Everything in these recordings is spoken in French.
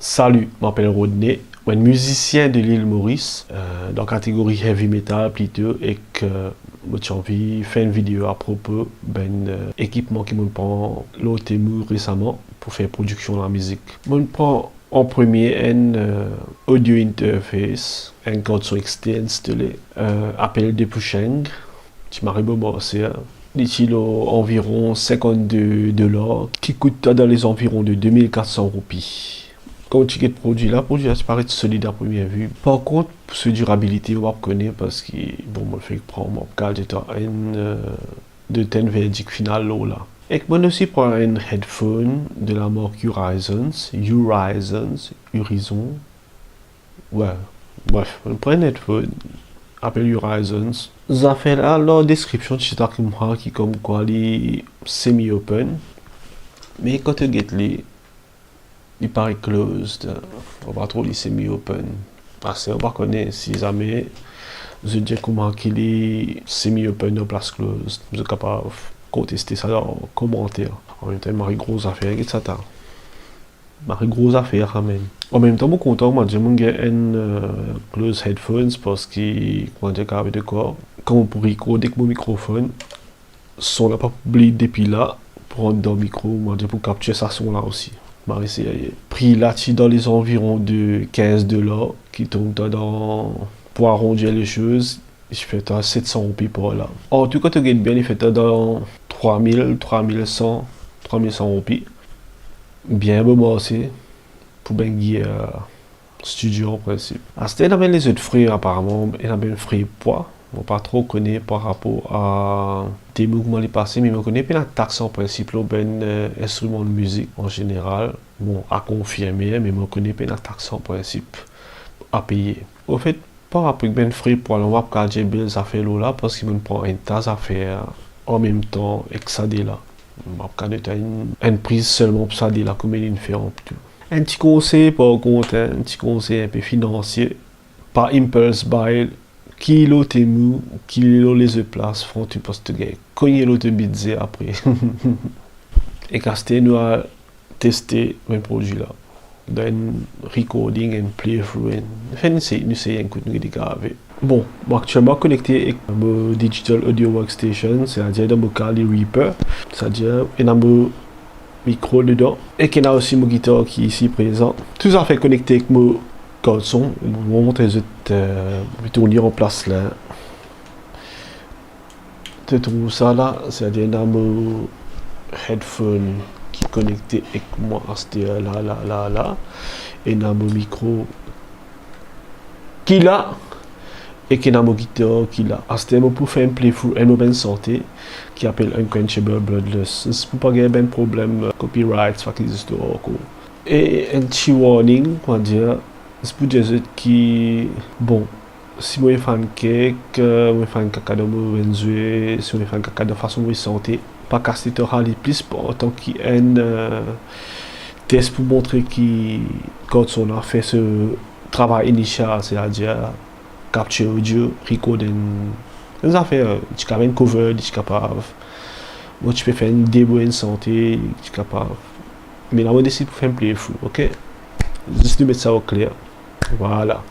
Salut, je m'appelle Rodney, je suis musicien de l'île Maurice, dans la catégorie heavy metal plutôt, et que j'ai envie de faire une vidéo à propos d'un équipement qui me prend l'OTMU récemment pour faire production de la musique. Je me prends en premier un audio interface, un code son externe, appel de Pusheng, qui m'arrive commencer. Il environ 52 $, qui coûte dans les environs de 2400 roupies. Quand tu as le produit là paraît solide à première vue. Par contre, pour sa durabilité, on va reconnaître parce que, bon, je fais prendre mon cadre de tel verdict final là. Et moi aussi prends un headphone de la marque Horizon. Ouais, bref, on prend un headphone, appelle Horizon. Ça fait là, la description, c'est un qui comme quoi il est semi-open. Mais quand tu get les il paraît closed, on va trop les semi-open. Parce qu'on va connaître si jamais je dis comment qu'il est semi-open ou place closed. Vous êtes capable de contester ça dans les commentaires. En même temps, il y a une grosse affaire, etc. Il y a une grosse affaire quand même. En même temps, je suis content, moi, j'ai un closed headphones parce que, comment dire, avec de quoi, quand on pourrait recorder avec mon microphone, son n'a pas oublié depuis là, pour un micro, moi, pour capturer ça son là aussi. Prix là dans les environs de 15 $, qui tombe dans, pour arrondir les choses, je fais à 700 roupies pour là. En tout cas, tu gagnes bien, il fait dans 3000, 3100, 3100 roupies. Bien bon aussi, pour bien guider studio en principe. C'était dans les autres frais apparemment, il y a bien frais poids. On pas trop connaît par rapport à des mouvements les passés, mais on connaît pas la taxe en principe, ben instrument de musique en général. Bon, à confirmer, mais on connaît pas la taxe en principe à payer. Au fait, par rapport à ben frais pour on va pas j'ai bien ça fait là parce qu'il me prend un tas à faire en même temps et que ça dé là. On va pas une prise seulement pour ça dé là comme il fait en tout. Un petit conseil par contre, un petit conseil un peu financier, par impulse buy. Kilo temu, kilo les places, front tu postes gay. Cogner l'autre bidze après. Et casté nous a testé mes produits là. Dans un recording et playthrough. Enfin, nous c'est un coup de gravé. Bon, moi actuellement connecté avec mon digital audio workstation, c'est-à-dire dans mon Kali Reaper, c'est-à-dire il y a mon micro dedans et qu'il y a aussi mon guitare qui est ici présent. Tout ça fait connecter avec mon code son. Je vais vous montrer tourner en place là. Tu trouves ça là, c'est-à-dire dans mon headphone qui est connecté avec moi, c'est là, et dans mon micro qui là, et qui est dans mon guitare qui là. C'est pour faire un playthrough, un moment santé qui appelle Unquenchable Bloodlust. C'est pour pas avoir un problème copyright, ça qui existe encore. Et un petit warning, comment dire, c'est pour dire qui, bon, si vous faites un cake, vous faites un caca de mauvais, si vous faites un caca de façon de santé, pas casser de râler plus pour autant qu'il y ait un test pour montrer que quand on a fait ce travail initial, c'est-à-dire capture audio, recording, ça fait tu peux faire un cover, tu es capable, tu peux faire une démo en santé, tu es capable, mais là on décide pour faire un playthrough, ok? Juste de mettre ça au clair. Voilà.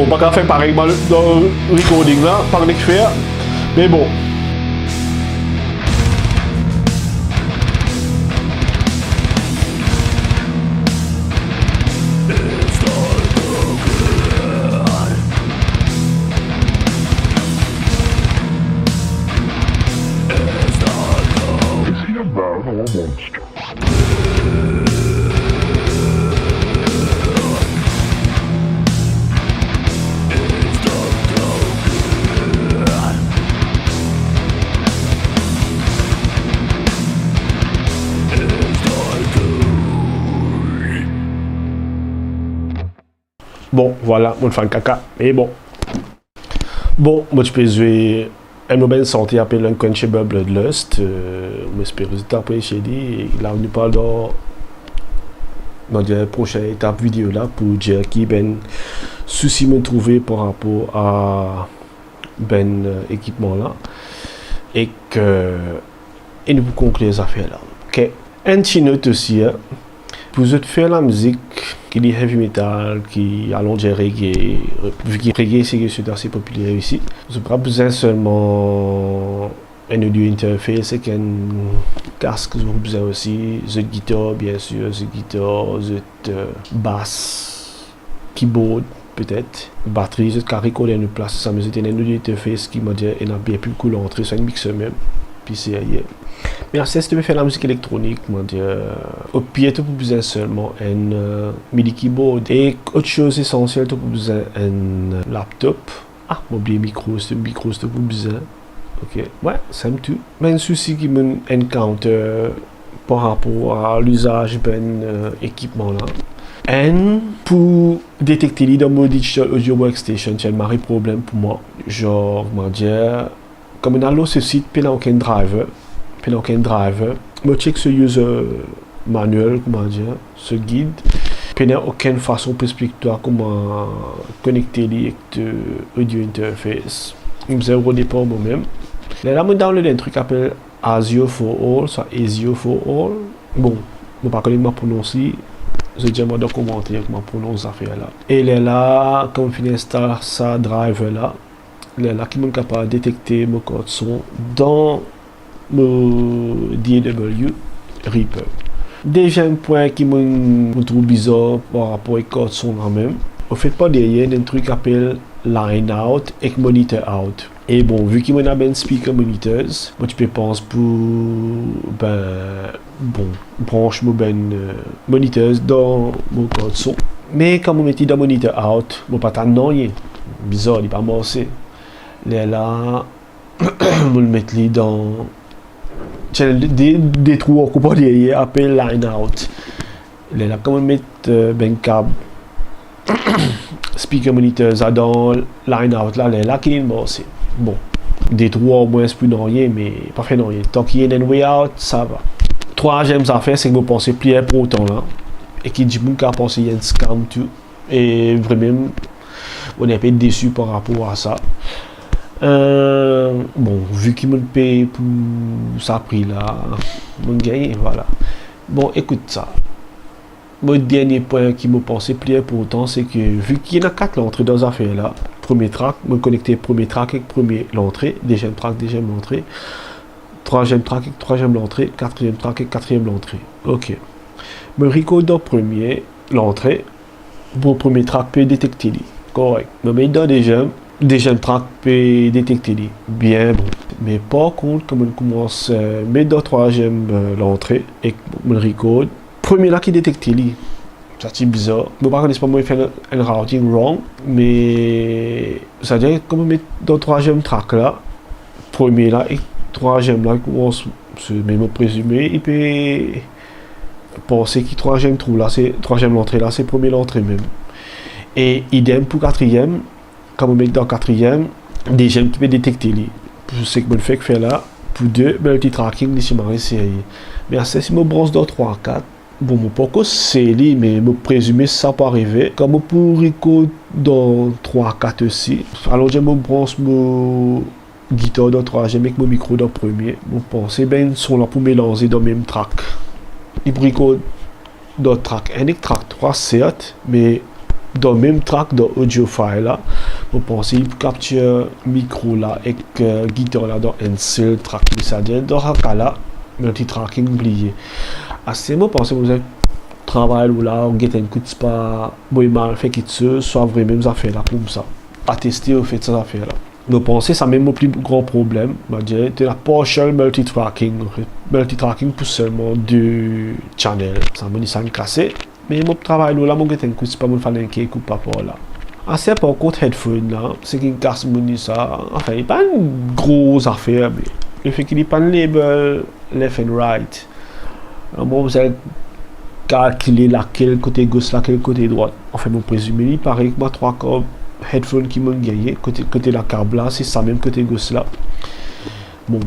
pas qu'à faire pareil dans le recording là, par les faire. Mais bon. Bon, voilà, mon fan caca. Mais bon. Bon, moi je peux jouer un mobile santé appelé Unquenchable Bloodlust. J'espère que vous êtes apprécié. Là, on nous parle dans la prochaine étape vidéo là pour dire qui ben souci me trouver par rapport à ben équipement là et que et nous conclure les affaires là. Ok. Un petit note aussi. Hein. Pour vous faire la musique qui est heavy metal, qui allonge reggae, vu que reggae c'est assez populaire ici, vous n'avez pas besoin seulement un audio interface et un casque, vous avez besoin aussi de guitare bien sûr, de guitare, de basse, keyboard peut-être, batterie, de carré une place, ça me dit un audio interface qui m'a dit il a bien plus cool entrer sur un mixeur même, puis c'est ailleurs. Mais si tu veux faire la musique électronique, au pire, tu as besoin seulement un MIDI keyboard. Et autre chose essentielle, tu as besoin un laptop. Ah, j'ai oublié le micro, c'est tu as besoin. Ok, ouais, c'est tout. Mais un souci qui m'encounter par rapport à l'usage de équipement là. Et pour détecter les dans mon Digital Audio Workstation, c'est un vrai problème pour moi. Genre, comme on a là ce site, il n'y a aucun driver. Je check ce user manuel, ce guide. Il n'y a aucune façon pour expliquer comment connecter les audio interface. Je me redépend moi-même. Là, je download un truc qui s'appelle ASIO for All, soit ASIO for All. Bon, je ne sais pas comment prononcer. Je vais déjà dans le commentaire comment prononce cette affaire là. Et là, quand on finit d'installer ce driver là, là qui est capable de détecter mon code son dans mon DAW Reaper. Deuxième point qui me trouve bizarre par rapport au code son là même, au fait pas derrière un truc qui s'appelle line out et monitor out. Et bon, vu qu'il y a un speaker monitors, moi tu peux penser pour branche mon monitors dans mon code son. Mais quand on met dans monitor out, mon pas tant rien. Bizarre, il n'est pas morcé. Là, on le met dans des trous au couple derrière appelé line out. Là, quand on met ben câble speaker monitors dans line out là qui est morcé. Bon, des trous au moins c'est plus dans rien, mais pas fait dans rien. Tant qu'il y a un way out, ça va. Troisième affaire, c'est que vous pensez plus pour autant là. Et qui dit qu'à penser qu'il y a un scam tout. Et vraiment, on est un peu déçu par rapport à ça. Bon, vu qu'il me paye pour ça prix là, mon gagne, voilà. Bon, écoute ça. Mon dernier point qui me pensait plus pour autant, c'est que vu qu'il y a 4 entrées dans cette affaire là, premier track, me connecter premier track avec premier l'entrée, deuxième track, deuxième l'entrée, troisième track avec troisième l'entrée, quatrième track avec quatrième l'entrée. Ok. Me record dans premier l'entrée, pour premier track peut détecter lui. Correct. Me mets dans deuxième track peut détecter lui. Bien bon. Mais par contre, comme on commence mettre dans troisième l'entrée et me record, premier là qui détecte lui. Ça c'est bizarre. Je ne sais pas moi faire un routing wrong, mais ça veut dire comme on met dans le troisième track là, premier là et troisième là, on se même présumé, il peut penser que troisième trou là, c'est troisième entrée là, c'est premier l'entrée même. Et idem pour quatrième, quand on met dans quatrième, deuxième qui peut détecter lui. C'est que je fais que faire là, pour deux, multi-tracking, ici ma série. Mais si je me branche dans 3, 4, bon, je ne sais pas c'est lui, mais je présume que ça peut arriver. Quand je peux record dans 3, 4 aussi, alors je me branche mon guitare dans 3, je mets mon micro dans le premier. Je pense bien sont là pour mélanger dans le même track. Il record dans track 1 et track 3, certes, mais dans le même track dans audio file là, vous pensez capture micro là et guitare là dans un seul track, c'est-à-dire dans ce cas là, multi-tracking oublié. À ce moment, pensez vous avez travail ou là, on get un coup de spa, bon mal fait qu'il se soit vraiment même affaires là comme ça. À tester au fait de ces affaires là. Nous pensons ça même le plus grand problème, c'est la partial multi-tracking. Multi-tracking pour seulement deux channels. Ça me dit ça me casse. Mais mon travail là, mon get un coup de spa, mon fallait un coup par rapport là. Assez par contre headphone là, c'est qui casse mon ça. Enfin, il pas une grosse affaire, mais le fait qu'il n'y ait pas de label left and right. Bon, vous allez calculer laquelle côté gauche, laquelle côté droite. Enfin, mon présumé, il paraît que moi, 3 corps headphone qui m'ont gagné, côté la carte là, c'est ça même côté gauche là. Bon,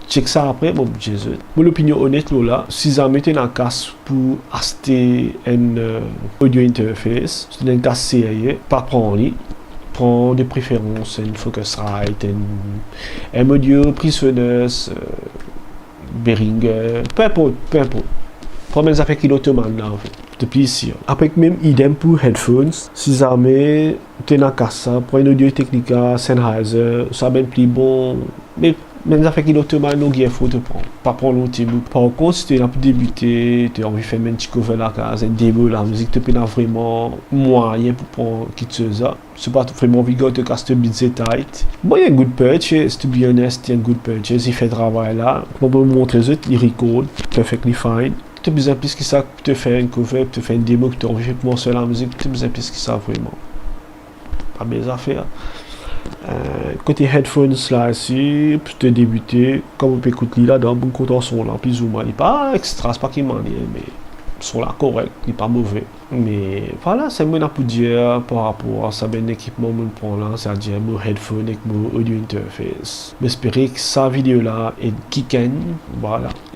check ça après, bon, Jésus. Mon opinion honnête là, si ça mettait un casque pour acheter un audio interface, c'est un casque sérieux, pas prendre lui. Prends de préférence une Focusrite, un audio PreSonus, Behringer, peu importe. Prends mes affaires qui l'automate là en fait. Depuis ici. Après même idem pour headphones, si jamais tu es dans casa, prends une audio Technica, Sennheiser, ça même plus bon. Mais même affaires qui l'automate, nous il faut te prendre. Pas prendre l'outil. Par contre, si tu es là pour débuter, tu as envie de faire un petit cover la case, un démo, la musique te paye vraiment moyen pour prendre quelque chose. C'est pas vraiment vigueur de casse de bits et tight. Bon, il y a un good purchase, to be honest, il y a un good purchase, il fait le travail là. On peut vous montrer ça, il record, perfectly fine. Tu as besoin plus que ça pour te faire un cover, pour te faire une démo, que tu as envie de commencer la musique, tu as besoin plus que ça vraiment. Pas mes affaires. Côté headphones là ici, pour te débuter, comme on peut écouter là, dans bon côté son là, plus ou moins, il n'est pas extra, c'est pas qu'il m'en est, mais son là correct, il n'est pas mauvais. Mais voilà, c'est mon pour dire par rapport à ça, ben équipement que prend là, c'est-à-dire mon headphone avec mon audio interface. J'espère que sa vidéo là est kicken, voilà.